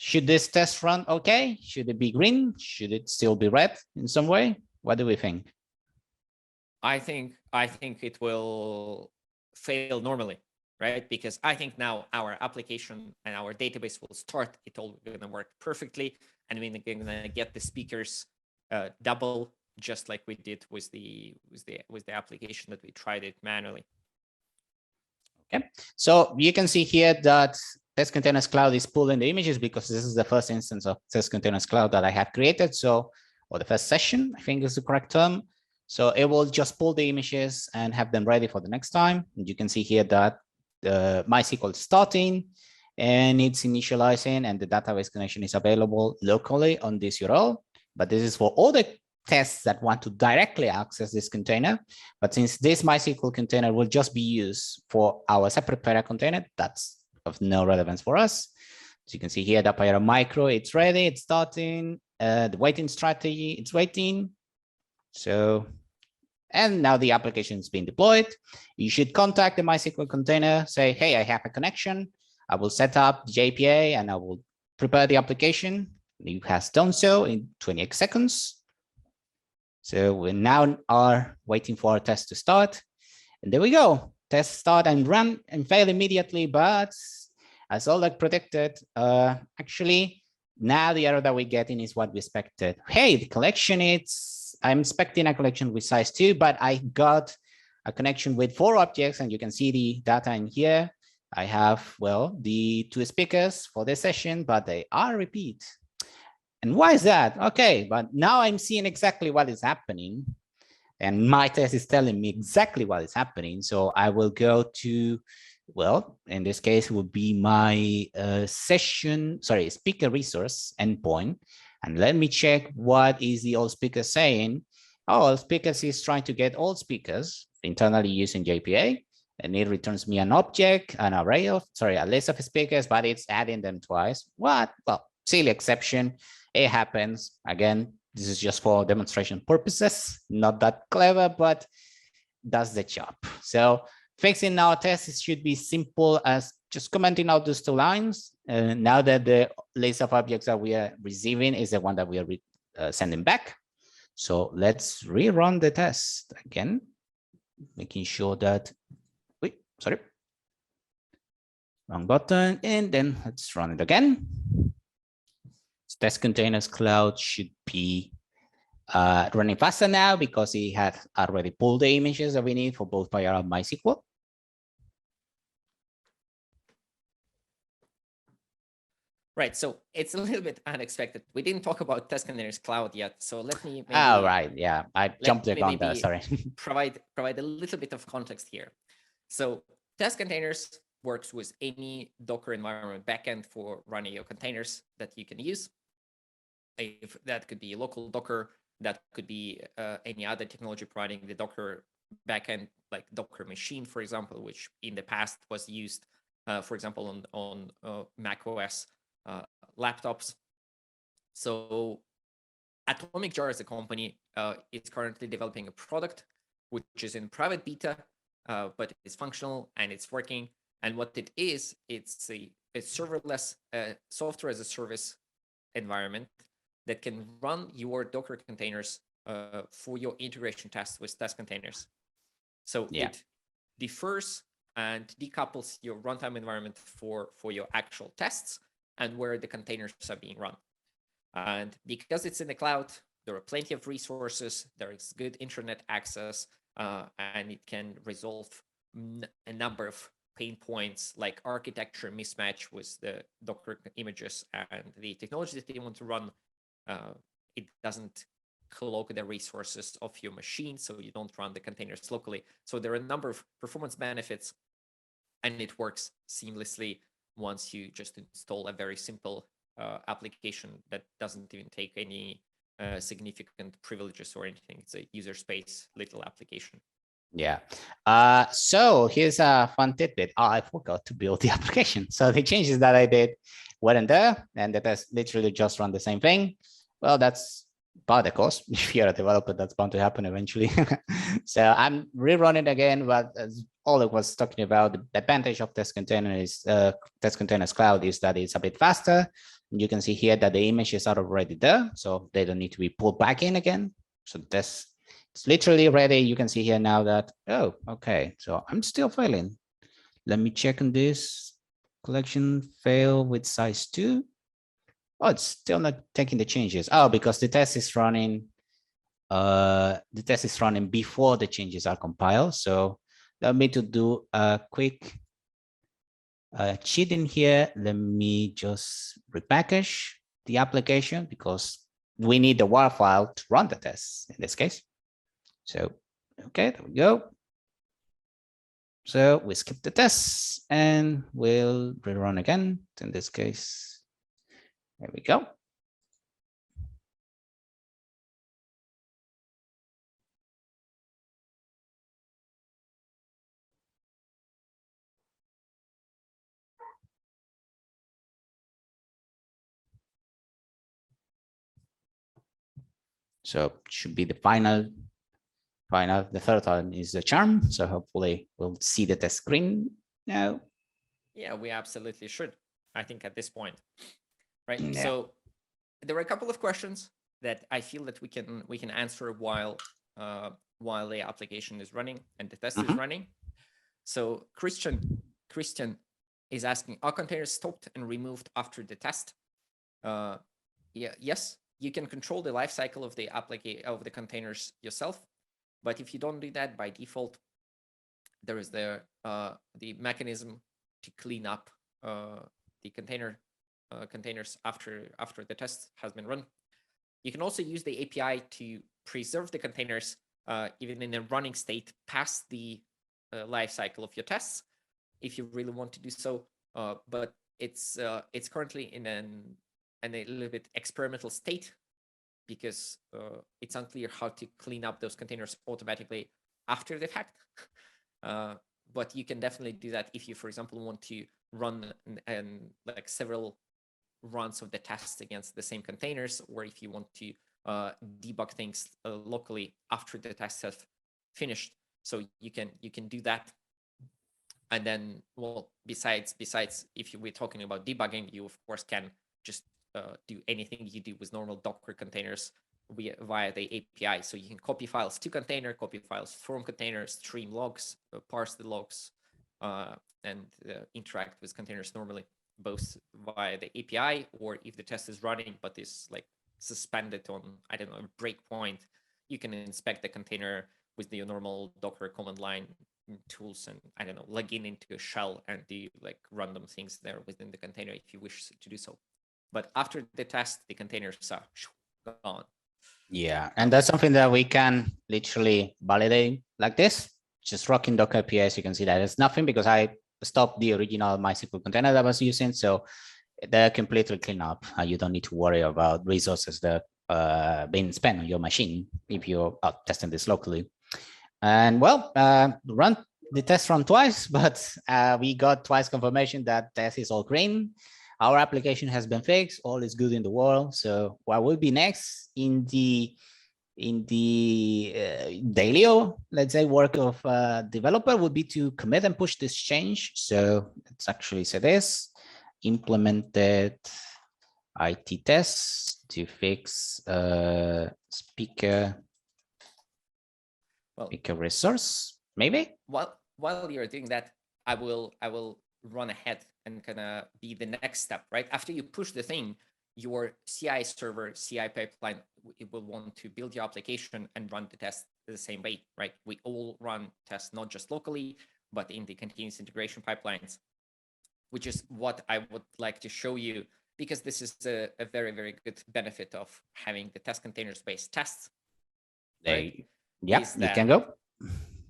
should this test run okay? Should it be green? Should it still be red in some way? What do we think? I think it will fail normally, right? Because I think now our application and our database will start. It all going to work perfectly, and we're going to get the speakers double, just like we did with the application that we tried it manually. Okay, so you can see here that Testcontainers Cloud is pulling the images because this is the first instance of Testcontainers Cloud that I have created. So, or the first session, I think is the correct term. So it will just pull the images and have them ready for the next time. And you can see here that the MySQL is starting and it's initializing, and the database connection is available locally on this URL. But this is for all the tests that want to directly access this container. But since this MySQL container will just be used for our separate Payara container, that's of no relevance for us. So you can see here, the Payara micro, it's ready, it's starting. The waiting strategy, it's waiting. So, and now the application is being deployed. You should contact the MySQL container, say, hey, I have a connection. I will set up the JPA and I will prepare the application. You has done so in 28 seconds. So we now are waiting for our test to start. And there we go. Test start and run and fail immediately. But as Oleg predicted, actually, now the error that we're getting is what we expected. Hey, the collection, I'm expecting a collection with size 2, but I got a connection with 4 objects, and you can see the data in here. I have, well, the 2 speakers for this session, but they are repeat. And why is that? Okay, but now I'm seeing exactly what is happening. And my test is telling me exactly what is happening. So I will go to, well, in this case, would be my speaker resource endpoint. And let me check what is the all speaker saying. Oh, all speakers is trying to get all speakers internally using JPA. And it returns me an object, an array of, a list of speakers, but it's adding them twice. What? Well, silly exception. It happens. Again, this is just for demonstration purposes, not that clever, but does the job. So fixing our tests should be simple as just commenting out those 2 lines. Now that the list of objects that we are receiving is the one that we are sending back. So let's rerun the test again, making sure that, wrong button, and then let's run it again. Testcontainers cloud should be running faster now because it had already pulled the images that we need for both Payara and MySQL. Right, so it's a little bit unexpected. We didn't talk about Testcontainers cloud yet, so let me maybe, oh, right, yeah, I jumped the gun there, sorry. provide a little bit of context here. So Testcontainers works with any Docker environment backend for running your containers that you can use. If that could be local Docker, that could be any other technology providing the Docker backend, like Docker machine, for example, which in the past was used, for example, on Mac OS laptops. So AtomicJar as a company is currently developing a product which is in private beta, but it's functional and it's working. And what it is, it's a serverless software as a service environment that can run your Docker containers for your integration tests with Testcontainers. So it differs and decouples your runtime environment for your actual tests and where the containers are being run. And because it's in the cloud, there are plenty of resources, there is good internet access, and it can resolve a number of pain points like architecture mismatch with the Docker images and the technology that they want to run. It doesn't cloak the resources of your machine, so you don't run the containers locally. So there are a number of performance benefits, and it works seamlessly once you just install a very simple application that doesn't even take any significant privileges or anything. It's a user space little application. Yeah. So here's a fun tidbit. I forgot to build the application. So the changes that I did weren't there, and that has literally just run the same thing. Well, that's part of the course. If you're a developer, that's bound to happen eventually. So I'm rerunning again, but as Oleg was talking about, the advantage of Testcontainers Cloud is that it's a bit faster. You can see here that the images are already there, so they don't need to be pulled back in again. So it's literally ready. You can see here now that, oh, okay, so I'm still failing. Let me check on this. Collection fail with size 2. Oh, it's still not taking the changes. Oh, because the test is running. The test is running before the changes are compiled. So let me to do a quick cheat in here. Let me just repackage the application because we need the WAR file to run the test in this case. So, okay, there we go. So we skip the test and we'll rerun again. In this case, there we go. So should be the final. The third one is the charm. So hopefully we'll see the test screen now. Yeah, we absolutely should, I think, at this point, right? Yeah. So there are a couple of questions that I feel that we can answer while the application is running and the test is running. So Christian is asking, are containers stopped and removed after the test? Yeah, yes, you can control the life cycle of the containers yourself, but if you don't do that by default, there is the mechanism to clean up the containers after the test has been run. You can also use the API to preserve the containers even in a running state past the life cycle of your tests, if you really want to do so. But it's currently in a little bit experimental state, because it's unclear how to clean up those containers automatically after the fact. But you can definitely do that if you, for example, want to run and like several runs of the test against the same containers, or if you want to debug things locally after the tests have finished. So you can do that. And then, well, besides, if we're talking about debugging, you of course can just do anything you do with normal Docker containers via the API. So you can copy files to container, copy files from container, stream logs, parse the logs, and interact with containers normally, both via the API, or if the test is running but is like suspended on, I don't know, a breakpoint, you can inspect the container with the normal Docker command line tools and, I don't know, log into a shell and do like random things there within the container if you wish to do so. But after the test, the containers are gone. Yeah, and that's something that we can literally validate like this. Just rocking Docker PS, you can see that it's nothing because I stopped the original MySQL container that I was using. So they're completely clean up. You don't need to worry about resources that being spent on your machine if you're out testing this locally. And well, run the test run twice, but we got twice confirmation that test is all green. Our application has been fixed. All is good in the world. So what will be next in the daily, let's say, work of developer would be to commit and push this change. So let's actually say this: implemented IT tests to fix speaker resource, maybe. While you're doing that, I will run ahead and kind of be the next step, right? After you push the thing, your CI server, CI pipeline, it will want to build your application and run the test the same way, right? We all run tests not just locally, but in the continuous integration pipelines, which is what I would like to show you, because this is a very, very good benefit of having the test containers based tests. Right? Yeah, you can go.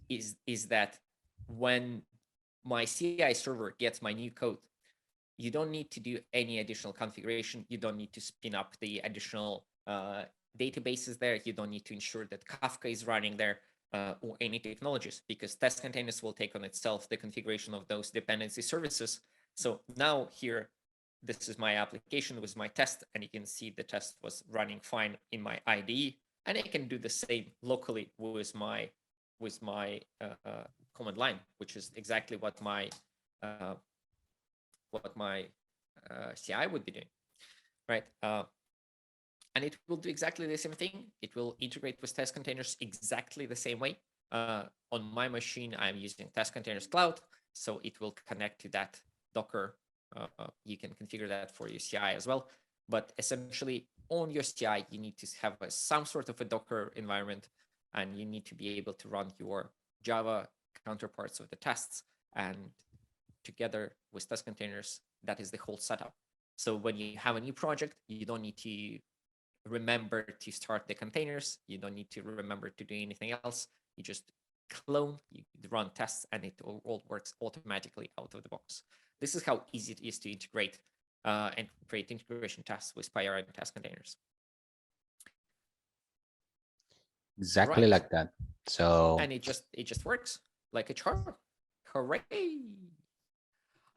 Is that when my CI server gets my new code, you don't need to do any additional configuration. You don't need to spin up the additional databases there. You don't need to ensure that Kafka is running there or any technologies, because test containers will take on itself the configuration of those dependency services. So now here, this is my application with my test, and you can see the test was running fine in my IDE, and I can do the same locally with my command line, which is exactly what my CI would be doing, right? And it will do exactly the same thing. It will integrate with test containers exactly the same way. On my machine, I'm using test containers cloud, so it will connect to that Docker. You can configure that for your CI as well. But essentially, on your CI, you need to have some sort of a Docker environment, and you need to be able to run your Java counterparts of the tests. And together with test containers, that is the whole setup. So when you have a new project, you don't need to remember to start the containers. You don't need to remember to do anything else. You just clone, you run tests, and it all works automatically out of the box. This is how easy it is to integrate and create integration tests with Payara and test containers. Exactly like that. So and it just works like a charm. Hooray!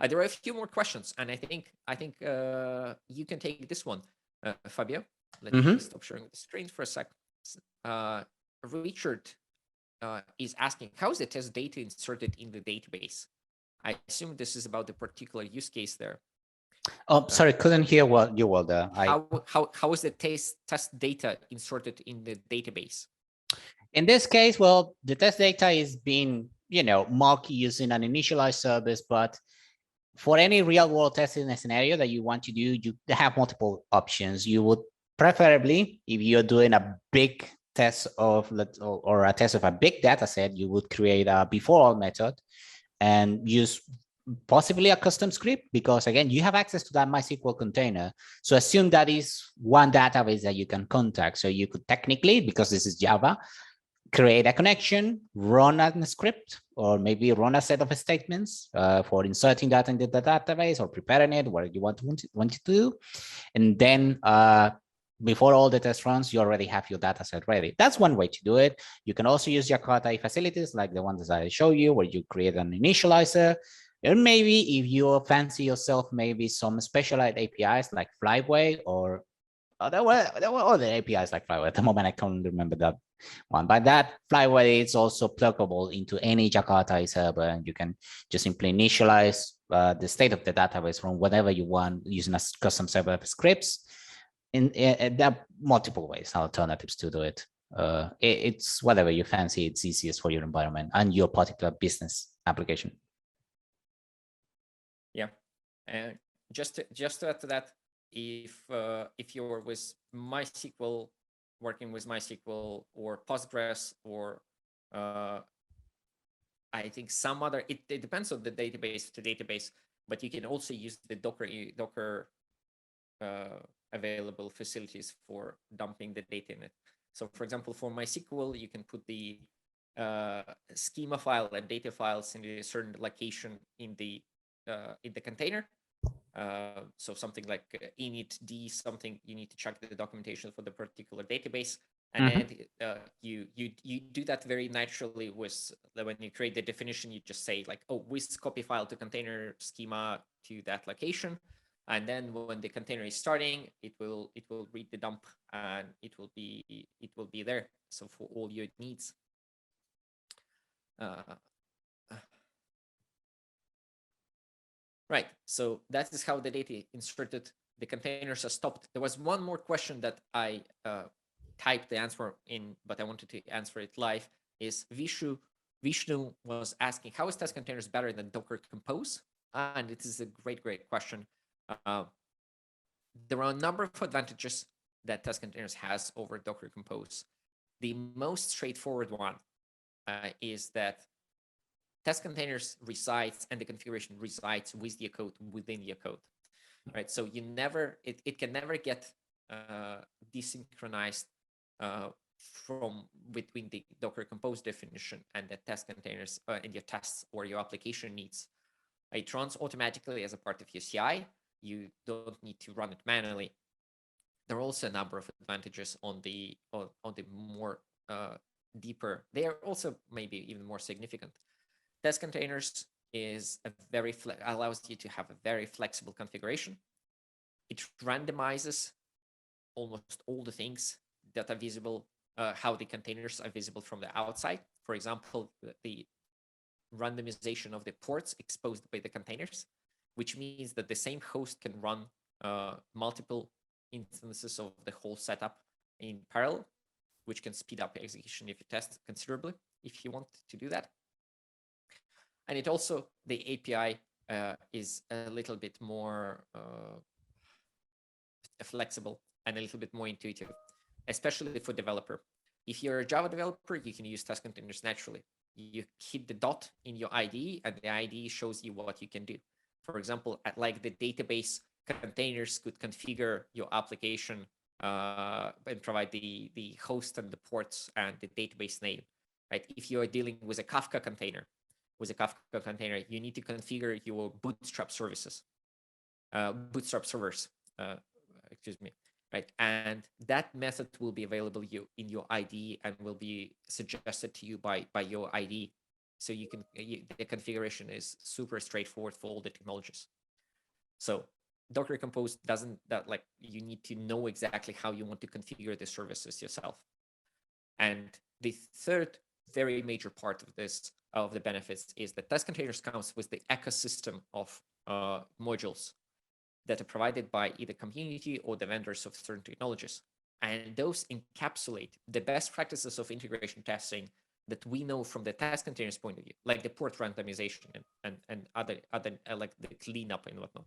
There are a few more questions, and I think you can take this one, Fabio. Let me stop sharing the screen for a sec. Richard is asking, how is the test data inserted in the database? I assume this is about the particular use case there. Oh, sorry, couldn't hear what you were there. How is the test data inserted in the database? In this case, well, the test data is being, marked using an initialized service, but for any real world testing scenario that you want to do, you have multiple options. You would preferably, if you're doing a big test of, or a test of a big data set, you would create a before all method and use possibly a custom script, because again, you have access to that MySQL container. So assume that is one database that you can contact. So you could technically, because this is Java, create a connection, run a script, or maybe run a set of statements for inserting data into the database or preparing it, what you want to do. And then before all the test runs, you already have your data set ready. That's one way to do it. You can also use Jakarta EE facilities like the ones that I show you, where you create an initializer. And maybe if you fancy yourself, maybe some specialized APIs like Flyway, or there were other APIs like Flyway. At the moment, I can't remember that one. But that Flyway is also pluggable into any Jakarta EE server, and you can just simply initialize the state of the database from whatever you want using a custom server scripts. There are multiple ways, alternatives to do it. It's whatever you fancy. It's easiest for your environment and your particular business application. Yeah, and just to add to that, if you're with MySQL, working with MySQL or Postgres, or I think some other, it depends on the database, but you can also use the Docker available facilities for dumping the data in it. So for example, for MySQL, you can put the schema file and data files in a certain location in the container. So something like init-d something, you need to check the documentation for the particular database. And then you do that very naturally with, when you create the definition, you just say like, oh, with copy file to container schema to that location. And then when the container is starting, it will read the dump, and it will be there. So for all your needs. Right, so that is how the data inserted. The containers are stopped. There was one more question that I typed the answer in, but I wanted to answer it live. Is Vishnu was asking, how is test containers better than Docker Compose? And it is a great question. There are a number of advantages that test containers has over Docker Compose. The most straightforward one is that test containers resides, and the configuration resides with your code, within your code, right? So you never, it can never get desynchronized from between the Docker Compose definition and the test containers in your tests or your application needs. It runs automatically as a part of your CI. You don't need to run it manually. There are also a number of advantages on the more deeper. They are also maybe even more significant. Test containers is a very allows you to have a very flexible configuration. It randomizes almost all the things that are visible, how the containers are visible from the outside. For example, the randomization of the ports exposed by the containers, which means that the same host can run multiple instances of the whole setup in parallel, which can speed up execution if you test considerably, if you want to do that. And it also, the API is a little bit more flexible and a little bit more intuitive, especially for developer. If you're a Java developer, you can use test containers naturally. You hit the dot in your IDE, and the IDE shows you what you can do. For example, like the database containers could configure your application and provide the host and the ports and the database name, right? If you are dealing with a Kafka container, you need to configure your Bootstrap services, Bootstrap servers, excuse me, right? And that method will be available in your IDE and will be suggested to you by your IDE. So you can, the configuration is super straightforward for all the technologies. So Docker Compose doesn't, you need to know exactly how you want to configure the services yourself. And the third very major part of this, of the benefits, is that Testcontainers comes with the ecosystem of modules that are provided by either community or the vendors of certain technologies. And those encapsulate the best practices of integration testing that we know from the Testcontainers point of view, like the port randomization and other like the cleanup and whatnot.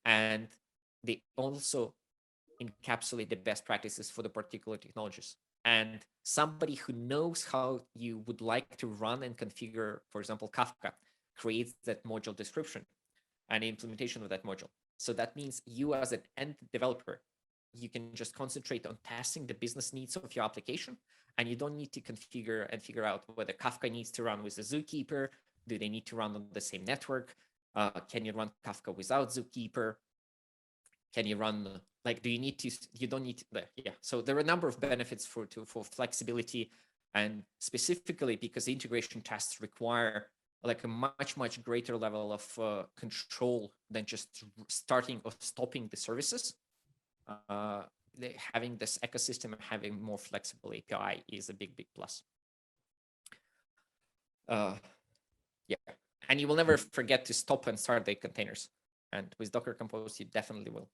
And they also encapsulate the best practices for the particular technologies. And somebody who knows how you would like to run and configure, for example, Kafka, creates that module description and implementation of that module. So that means you as an end developer, you can just concentrate on testing the business needs of your application, and you don't need to configure and figure out whether Kafka needs to run with the Zookeeper. Do they need to run on the same network? Can you run Kafka without Zookeeper? Can you run, like, do you need to, you don't need to, yeah. So there are a number of benefits for flexibility, and specifically because the integration tests require like a much greater level of control than just starting or stopping the services. Having this ecosystem, having more flexible API is a big plus. Yeah, and you will never forget to stop and start the containers. And with Docker Compose, you definitely will.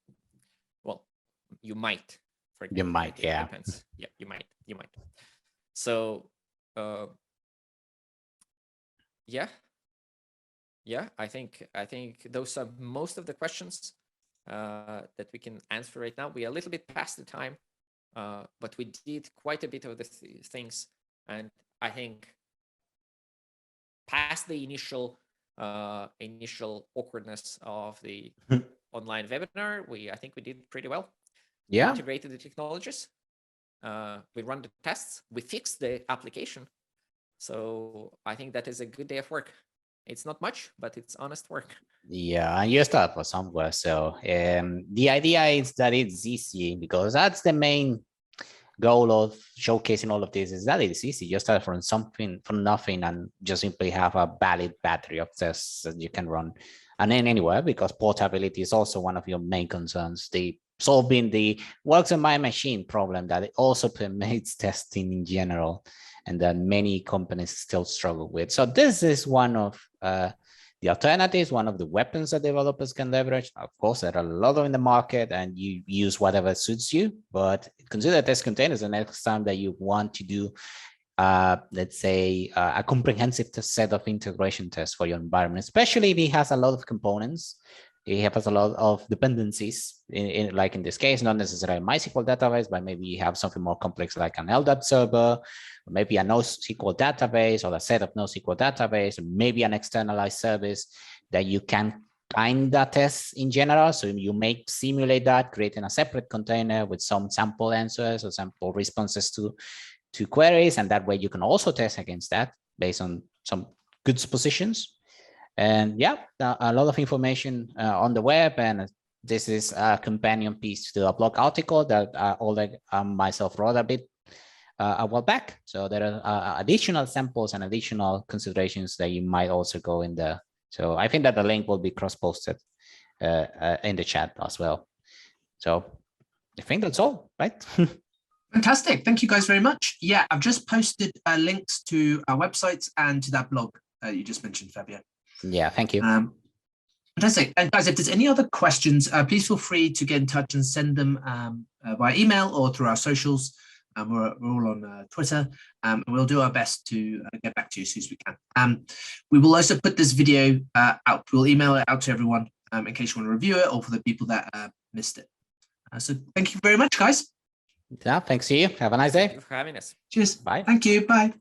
Well, you might forget. You might, yeah. Depends. Yeah, you might. So, yeah. I think those are most of the questions that we can answer right now. We are a little bit past the time, but we did quite a bit of the things, and I think past the initial awkwardness of the online webinar, I think we did pretty well. Yeah. We integrated the technologies. We run the tests. We fixed the application. So I think that is a good day of work. It's not much, but it's honest work. Yeah, and you start for somewhere. So the idea is that it's easy, because that's the main goal of showcasing all of this, is that it's easy. You start from something, from nothing, and just simply have a valid battery of tests that you can run. And then anywhere, because portability is also one of your main concerns. Solving the works on my machine problem that it also permits testing in general, and that many companies still struggle with. So this is one of the alternatives, one of the weapons that developers can leverage. Of course, there are a lot in the market, and you use whatever suits you, but consider Testcontainers the next time that you want to do, let's say, a comprehensive set of integration tests for your environment, especially if it has a lot of components. It has a lot of dependencies, like in this case, not necessarily a MySQL database, but maybe you have something more complex like an LDAP server, or maybe a NoSQL database, or a set of NoSQL database, or maybe an externalized service that you can kind of test in general. So you may simulate that, creating a separate container with some sample answers or sample responses to queries. And that way you can also test against that based on some good suppositions. And yeah, a lot of information on the web, and this is a companion piece to a blog article that Oleg and myself wrote a bit a while back. So there are additional samples and additional considerations that you might also go in there. So I think that the link will be cross-posted in the chat as well. So I think that's all, right? Fantastic. Thank you guys very much. Yeah, I've just posted links to our websites and to that blog you just mentioned, Fabio. Yeah, thank you. Fantastic. And guys, if there's any other questions, please feel free to get in touch and send them via email or through our socials. We're all on Twitter, and we'll do our best to get back to you as soon as we can. We will also put this video out. We'll email it out to everyone in case you want to review it, or for the people that missed it. So thank you very much, guys. Yeah, thanks to you. Have a nice day. Thank you for having us. Cheers. Bye. Thank you. Bye.